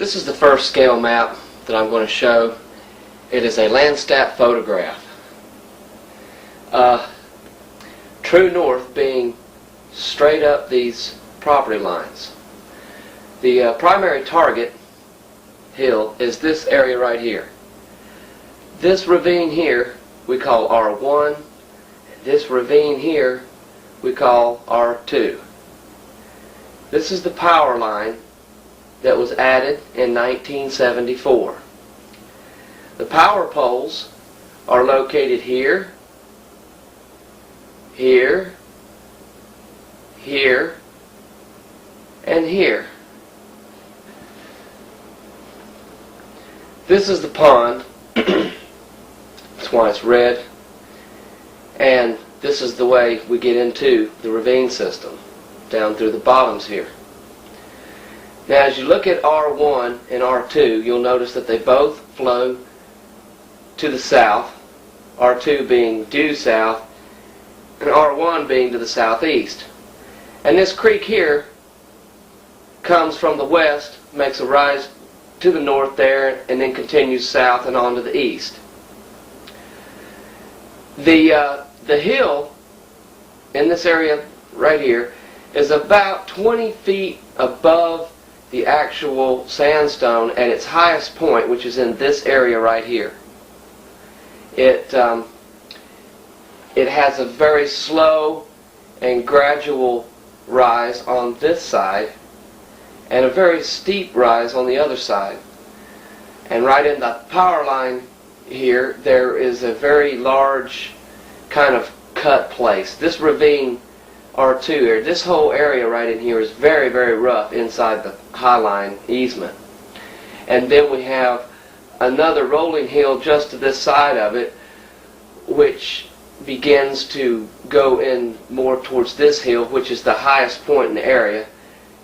This is the first scale map that I'm going to show. It is a Landsat photograph. True north being straight up these property lines. The primary target hill is this area right here. This ravine here we call R1. This ravine here we call R2. This is the power line that was added in 1974. The power poles are located here, here, here, and here. This is the pond. That's why it's red. And this is the way we get into the ravine system, down through the bottoms here. Now as you look at R1 and R2, you'll notice that they both flow to the south, R2 being due south, and R1 being to the southeast. And this creek here comes from the west, makes a rise to the north there, and then continues south and on to the east. The hill in this area right here is about 20 feet above the actual sandstone at its highest point, which is in this area right here. It has a very slow and gradual rise on this side and a very steep rise on the other side. And right in the power line here there is a very large kind of cut place. This ravine R2 here, this whole area right in here is very, very rough inside the highline easement. And then we have another rolling hill just to this side of it, which begins to go in more towards this hill, which is the highest point in the area.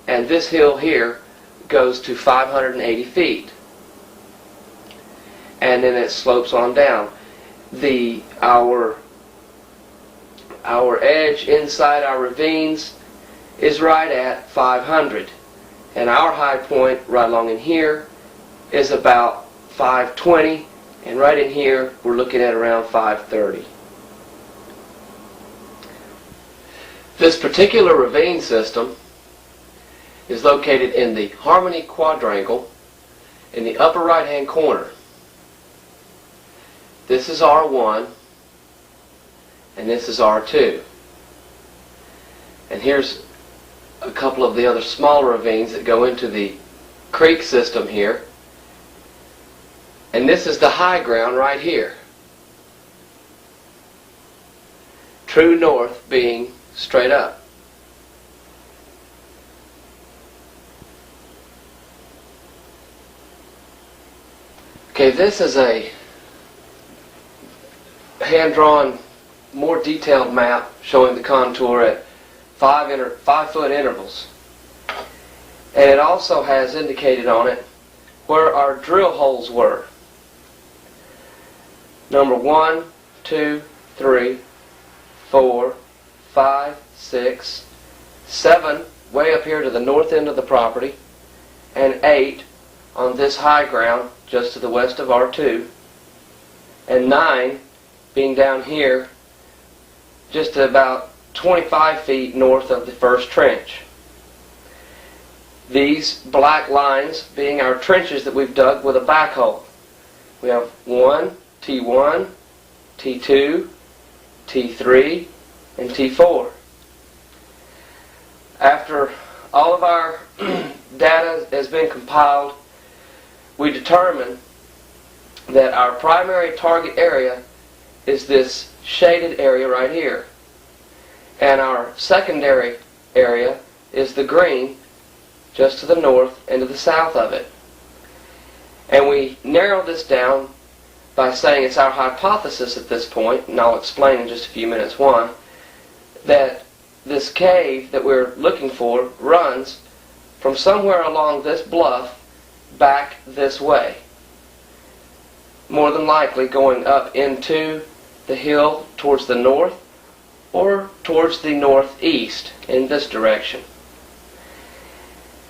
And this hill here goes to 580 feet. And then it slopes on down. Our edge inside our ravines is right at 500. And our high point right along in here is about 520. And right in here we're looking at around 530. This particular ravine system is located in the Harmony Quadrangle in the upper right hand corner. This is R1 and this is R2. And here's a couple of the other smaller ravines that go into the creek system here. And this is the high ground right here. True north being straight up. Okay, this is a hand-drawn, more detailed map showing the contour at 5-foot intervals. And it also has indicated on it where our drill holes were. Number 1, 2, 3, 4, 5, 6, 7 way up here to the north end of the property, and 8 on this high ground just to the west of R2, and 9 being down here just about 25 feet north of the first trench. These black lines being our trenches that we've dug with a backhoe. We have 1, T1, T2, T3, and T4. After all of our data has been compiled, we determine that our primary target area is this shaded area right here. And our secondary area is the green just to the north and to the south of it. And we narrow this down by saying it's our hypothesis at this point, and I'll explain in just a few minutes why, that this cave that we're looking for runs from somewhere along this bluff back this way. More than likely going up into the hill towards the north or towards the northeast in this direction.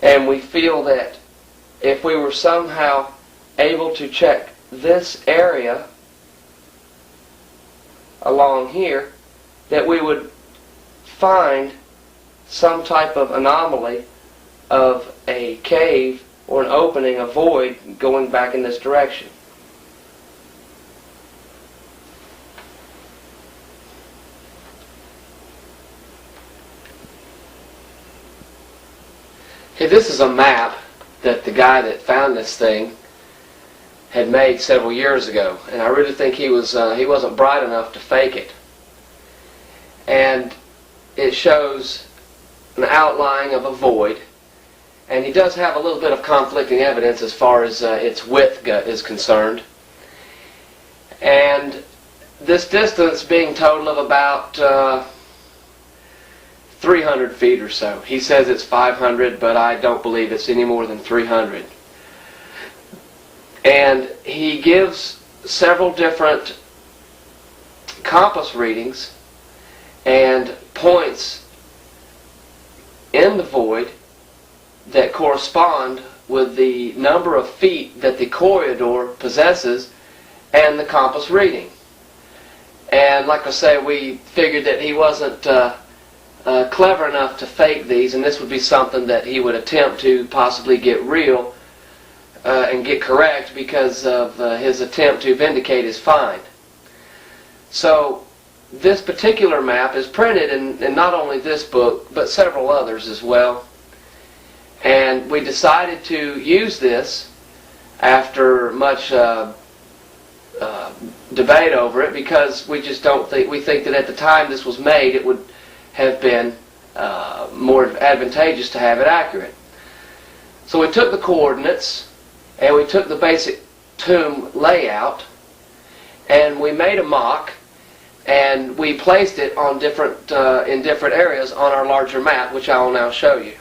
And we feel that if we were somehow able to check this area along here, that we would find some type of anomaly of a cave or an opening, a void, going back in this direction. Okay, this is a map that the guy that found this thing had made several years ago, and I really think he wasn't bright enough to fake it. And it shows an outline of a void, and he does have a little bit of conflicting evidence as far as its width is concerned. And this distance being total of about 300 feet or so. He says it's 500, but I don't believe it's any more than 300. And he gives several different compass readings and points in the void that correspond with the number of feet that the corridor possesses and the compass reading. And like I say, we figured that he wasn't clever enough to fake these, and this would be something that he would attempt to possibly get real and get correct because of his attempt to vindicate his find. So this particular map is printed in not only this book, but several others as well. And we decided to use this after much debate over it, because we just don't think, we think that at the time this was made, it would have been more advantageous to have it accurate. So we took the coordinates, and we took the basic tomb layout, and we made a mock, and we placed it on different in different areas on our larger map, which I will now show you.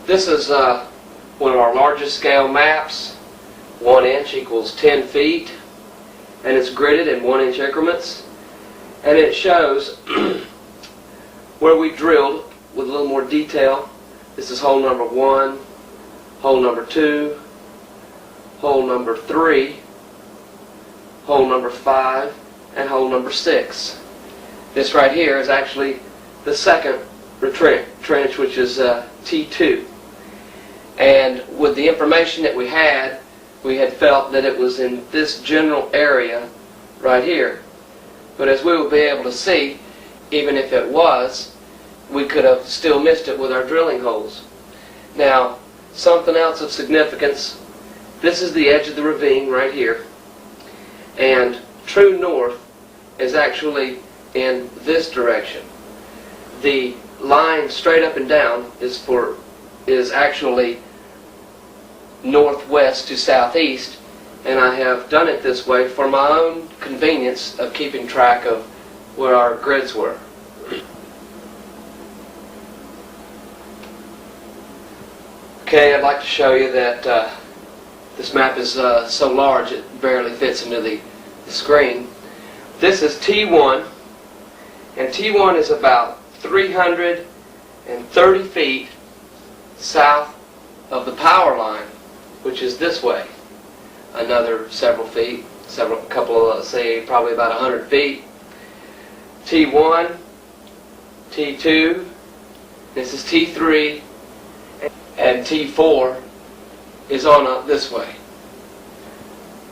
This is one of our largest scale maps. 1 inch equals 10 feet, and it's gridded in 1 inch increments, and it shows where we drilled with a little more detail. This is hole number 1, hole number 2, hole number 3, hole number 5, and hole number 6. This right here is actually the second trench, which is T2. And with the information that we had felt that it was in this general area right here. But as we will be able to see, even if it was, we could have still missed it with our drilling holes. Now, something else of significance, this is the edge of the ravine right here. And true north is actually in this direction. The line straight up and down is actually northwest to southeast, and I have done it this way for my own convenience of keeping track of where our grids were. Okay, I'd like to show you that this map is so large it barely fits into the screen. This is T1, and T1 is about 330 feet south of the power line, which is this way. Another several feet, say probably about 100 feet. T1, T2, this is T3, and T4 is on up this way.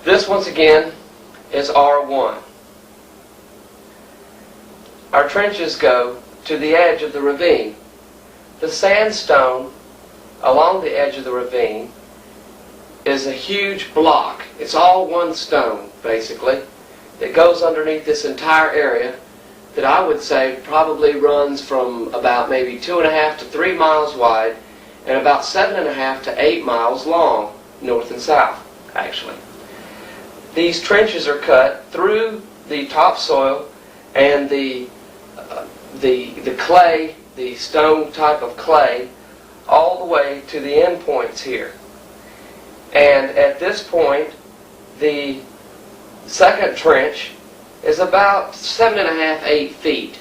This, once again, is R1. Our trenches go to the edge of the ravine. The sandstone along the edge of the ravine is a huge block. It's all one stone, basically, that goes underneath this entire area that I would say probably runs from about maybe 2.5 to 3 miles wide and about 7.5 to 8 miles long, north and south, actually. These trenches are cut through the topsoil and the clay, the stone type of clay, all the way to the end points here. And at this point, the second trench is about 7.5, 8 feet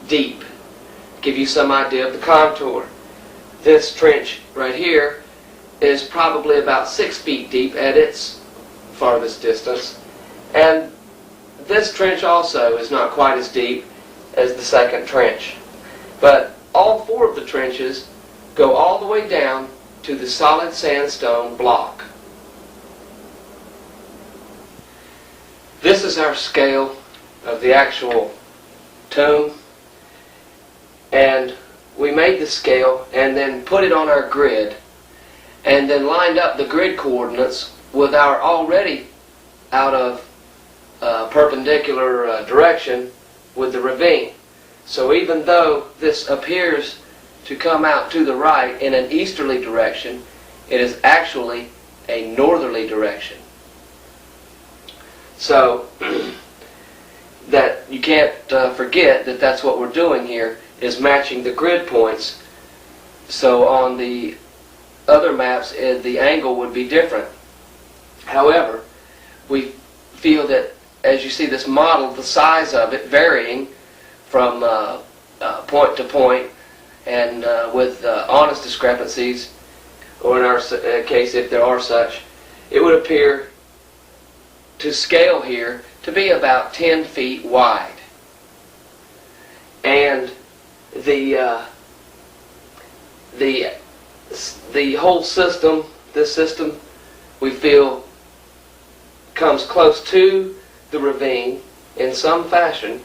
deep. Give you some idea of the contour. this trench right here is probably about 6 feet deep at its farthest distance, and this trench also is not quite as deep as the second trench. But all 4 of the trenches go all the way down to the solid sandstone block. This is our scale of the actual tomb, and we made the scale and then put it on our grid and then lined up the grid coordinates with our already out of perpendicular direction with the ravine. So even though this appears to come out to the right in an easterly direction, it is actually a northerly direction. So that you can't forget that that's what we're doing here, is matching the grid points. So on the other maps the angle would be different. However, we feel that as you see this model, the size of it varying from point to point, and with honest discrepancies, or in our case if there are such, it would appear to scale here to be about 10 feet wide. And the whole system, this system, we feel comes close to the ravine in some fashion,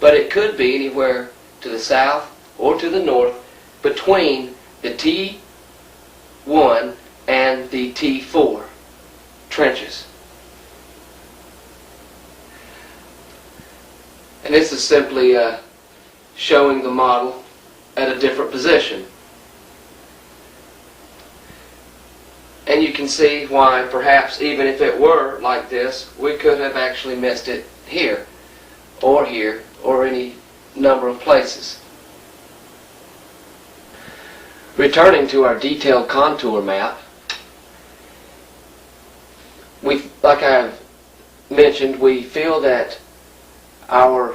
but it could be anywhere to the south or to the north between the T1 and the T4 trenches. And this is simply showing the model at a different position. And you can see why perhaps even if it were like this, we could have actually missed it here, or any number of places. Returning to our detailed contour map, like I've mentioned, we feel that our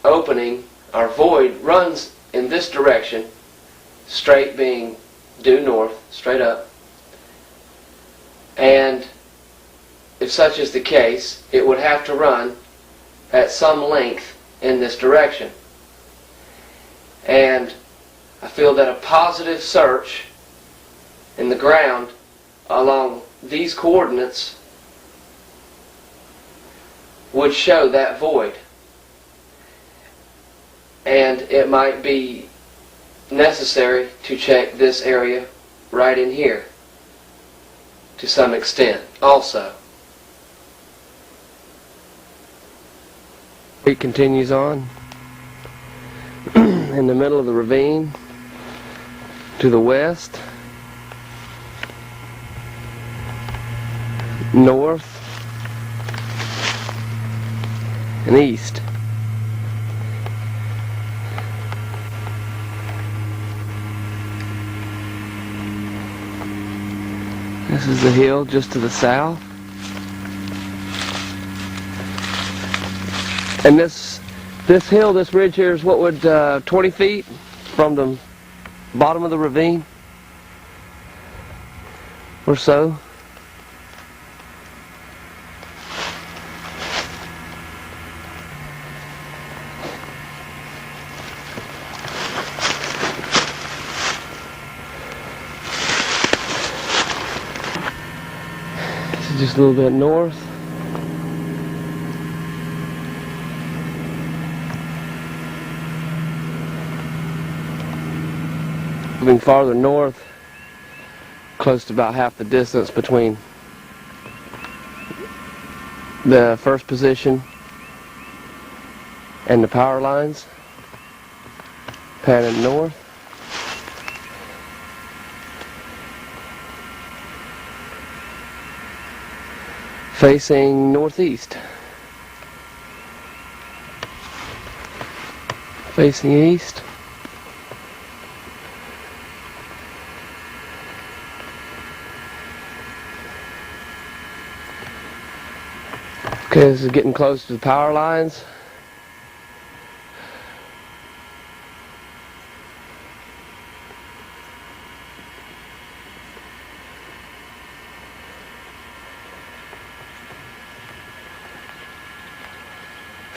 opening, our void, runs in this direction, straight being due north, straight up. And if such is the case, it would have to run at some length in this direction. And I feel that a positive search in the ground along these coordinates would show that void. And it might be necessary to check this area right in here to some extent also. It continues on in the middle of the ravine to the west, north, and east. This is the hill just to the south. And this hill, this ridge here is what would 20 feet from the bottom of the ravine or so. This is just a little bit north. Moving farther north, close to about half the distance between the first position and the power lines, panning north. Facing northeast. Facing east. Okay, this is getting close to the power lines.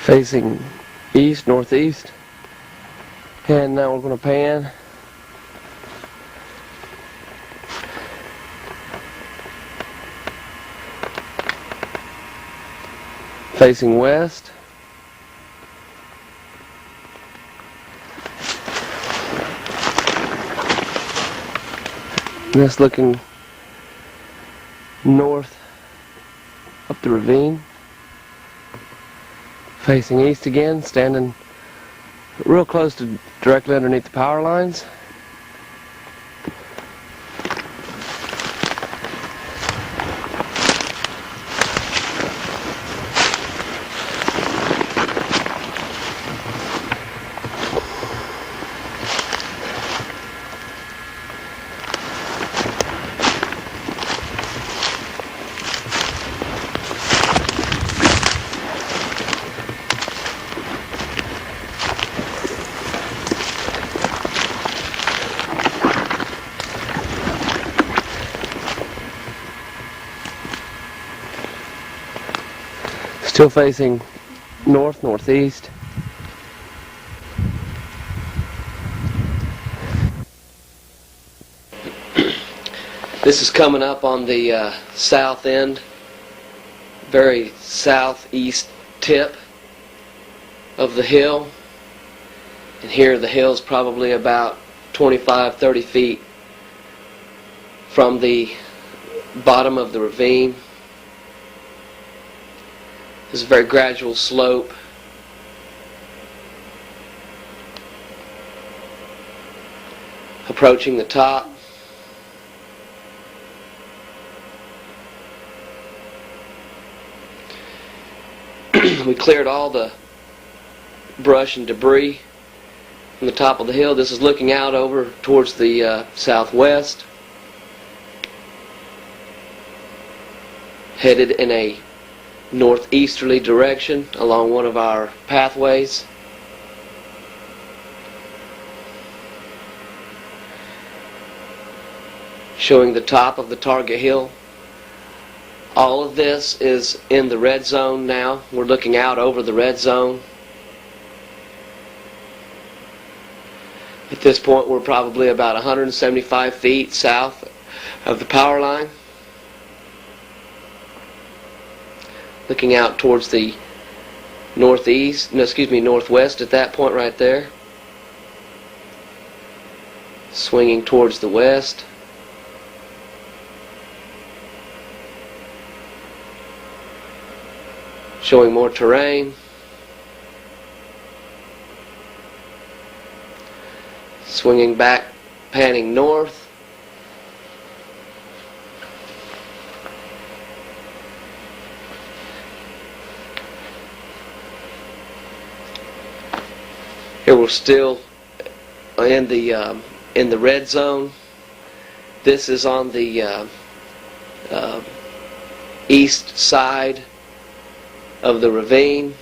facing east, northeast. And now we're going to pan. Facing west. And that's looking north up the ravine. Facing east again, standing real close to directly underneath the power lines. Still facing north, northeast. This is coming up on the south end, very southeast tip of the hill. And here the hill's probably about 25-30 feet from the bottom of the ravine. It's a very gradual slope. Approaching the top. We cleared all the brush and debris from the top of the hill. This is looking out over towards the southwest. Headed in a northeasterly direction along one of our pathways. Showing the top of the target hill. All of this is in the red zone now. We're looking out over the red zone. At this point we're probably about 175 feet south of the power line. Looking out towards the northwest at that point right there. Swinging towards the west. Showing more terrain. Swinging back, panning north. Here we're still in the red zone. This is on the east side of the ravine.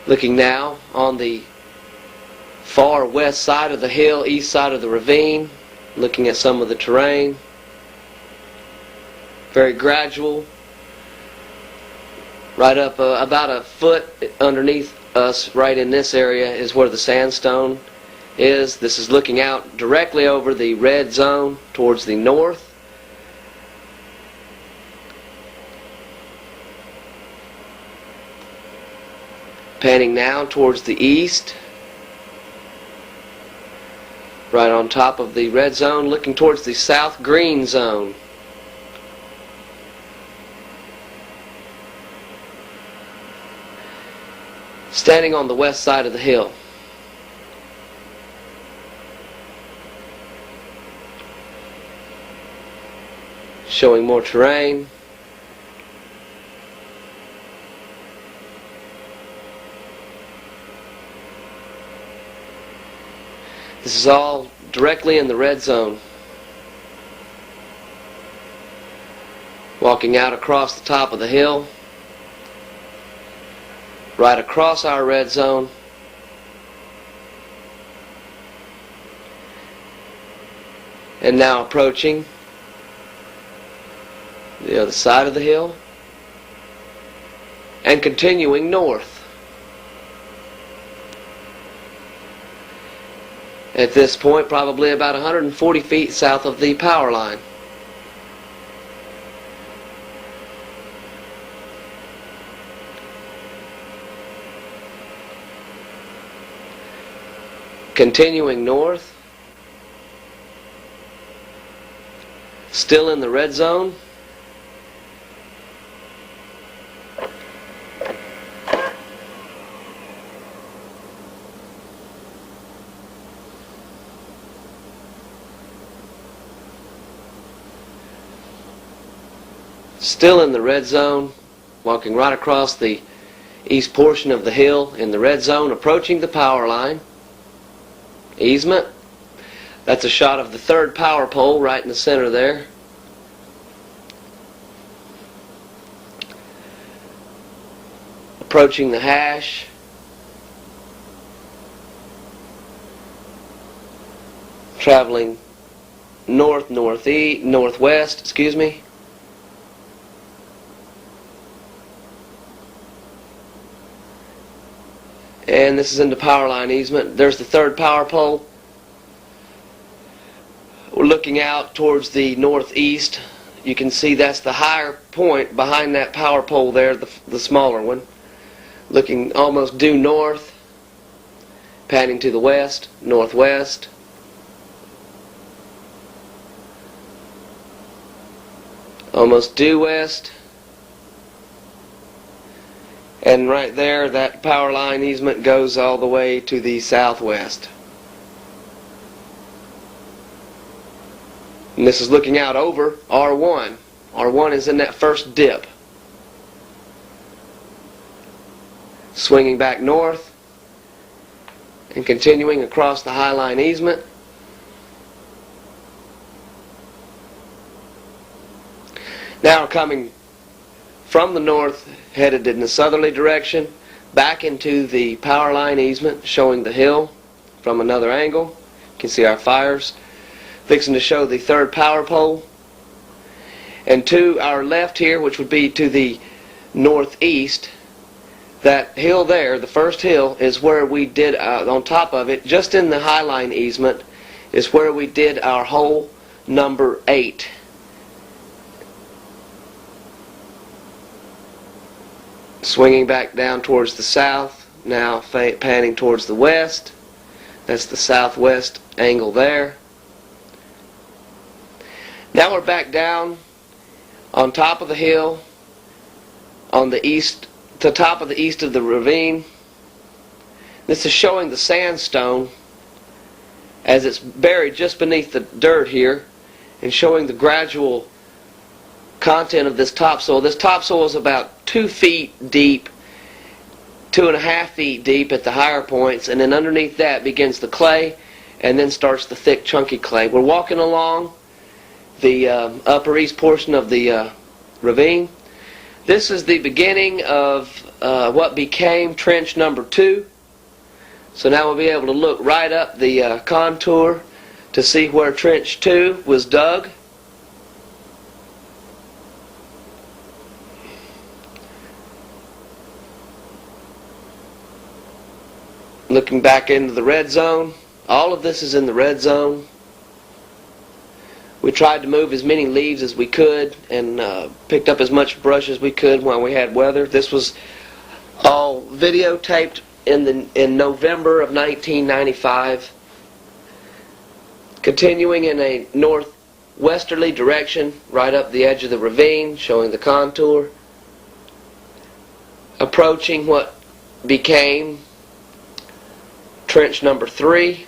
Looking now on the far west side of the hill, east side of the ravine, looking at some of the terrain. Very gradual. Right up about a foot underneath us, right in this area, is where the sandstone is. This is looking out directly over the red zone towards the north. Panning now towards the east. Right on top of the red zone, looking towards the south green zone. Standing on the west side of the hill. Showing more terrain. This is all directly in the red zone. Walking out across the top of the hill. Right across our red zone. And now approaching the other side of the hill. and continuing north. At this point, probably about 140 feet south of the power line. Continuing north, still in the red zone. Still in the red zone, walking right across the east portion of the hill in the red zone, approaching the power line. Easement. That's a shot of the third power pole right in the center there. Approaching the hash. Traveling northwest, excuse me. And this is in the power line easement. There's the third power pole. We're looking out towards the northeast. You can see that's the higher point behind that power pole there, the smaller one. Looking almost due north, panning to the west, northwest. Almost due west. And right there, that power line easement goes all the way to the southwest. And this is looking out over R1. R1 is in that first dip. Swinging back north and continuing across the high line easement. Now we're coming from the north, headed in the southerly direction, back into the power line easement, showing the hill from another angle. You can see our fires. Fixing to show the third power pole. And to our left here, which would be to the northeast, that hill there, the first hill, is where we did, on top of it, just in the high line easement, is where we did our hole number 8. Swinging back down towards the south, now panning towards the west. That's the southwest angle there. Now we're back down on top of the hill, on the east, to top of the east of the ravine. This is showing the sandstone as it's buried just beneath the dirt here, and showing the gradual content of this topsoil. This topsoil is about 2 feet deep, 2.5 feet deep at the higher points, and then underneath that begins the clay, and then starts the thick, chunky clay. We're walking along the upper east portion of the ravine. This is the beginning of what became trench number 2. So now we'll be able to look right up the contour to see where trench 2 was dug. Looking back into the red zone. All of this is in the red zone. We tried to move as many leaves as we could and picked up as much brush as we could while we had weather. This was all videotaped in November of 1995. Continuing in a northwesterly direction right up the edge of the ravine, showing the contour. Approaching what became trench number 3.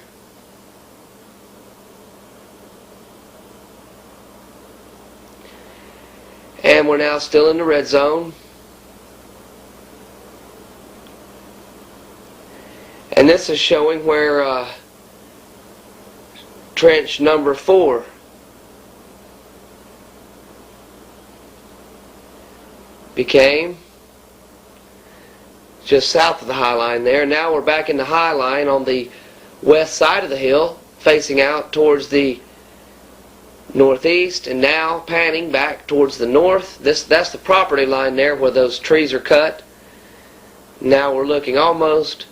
And we're now still in the red zone. And this is showing where trench number 4 became. Just south of the high line there. Now we're back in the high line on the west side of the hill, facing out towards the northeast, and now panning back towards the north. That's the property line there where those trees are cut. Now we're looking almost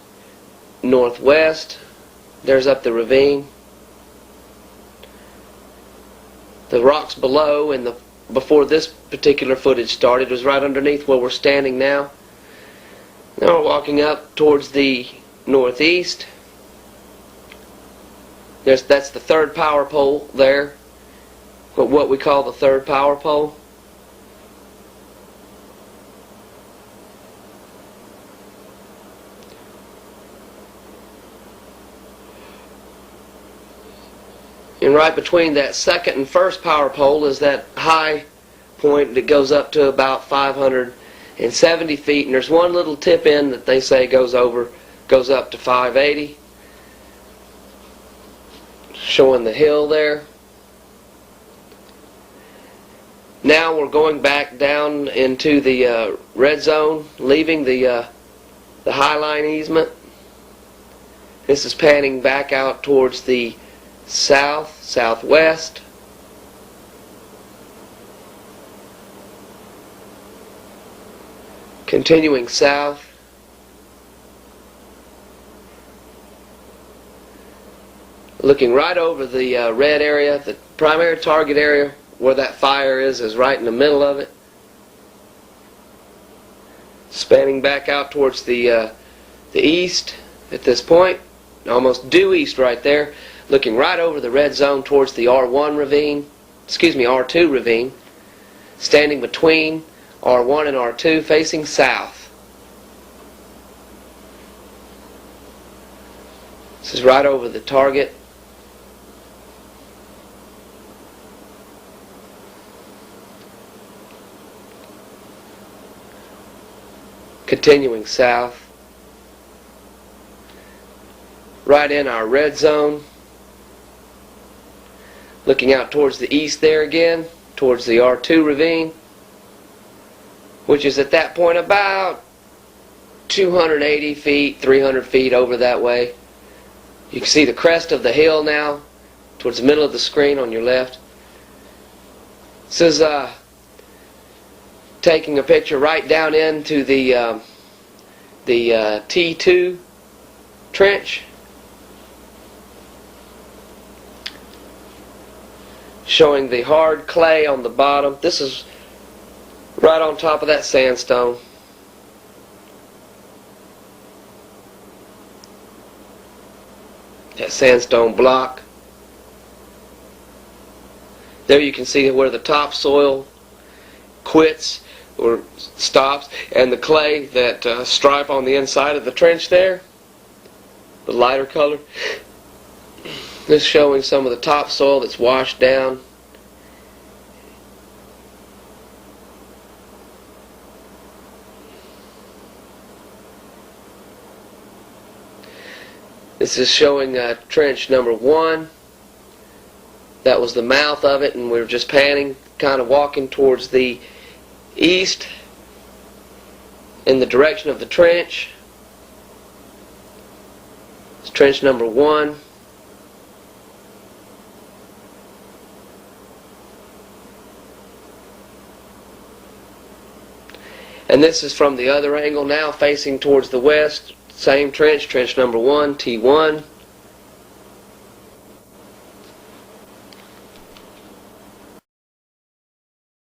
northwest. There's up the ravine. The rocks below and before this particular footage started was right underneath where we're standing now. Now we're walking up towards the northeast. That's the third power pole there, what we call the third power pole. And right between that second and first power pole is that high point that goes up to about 570 feet, and there's one little tip in that they say goes up to 580, showing the hill there. Now we're going back down into the red zone, leaving the highline easement. This is panning back out towards the southwest. Continuing south. Looking right over the red area, the primary target area where that fire is right in the middle of it. Spanning back out towards the east at this point, almost due east right there. Looking right over the red zone towards the R2 ravine, standing between R1 and R2, facing south. This is right over the target. Continuing south. Right in our red zone. Looking out towards the east there again, towards the R2 ravine, which is at that point about 280 feet, 300 feet over that way. You can see the crest of the hill now, towards the middle of the screen on your left. This is taking a picture right down into the T2 trench. Showing the hard clay on the bottom. This is right on top of that sandstone. That sandstone block. There you can see where the topsoil quits or stops, and the clay, that stripe on the inside of the trench there, the lighter color. This is showing some of the topsoil that's washed down. This is showing trench number 1. That was the mouth of it, and we were just panning, kind of walking towards the east in the direction of the trench. It's trench number 1. And this is from the other angle now, facing towards the west. Same trench, trench number 1, T1.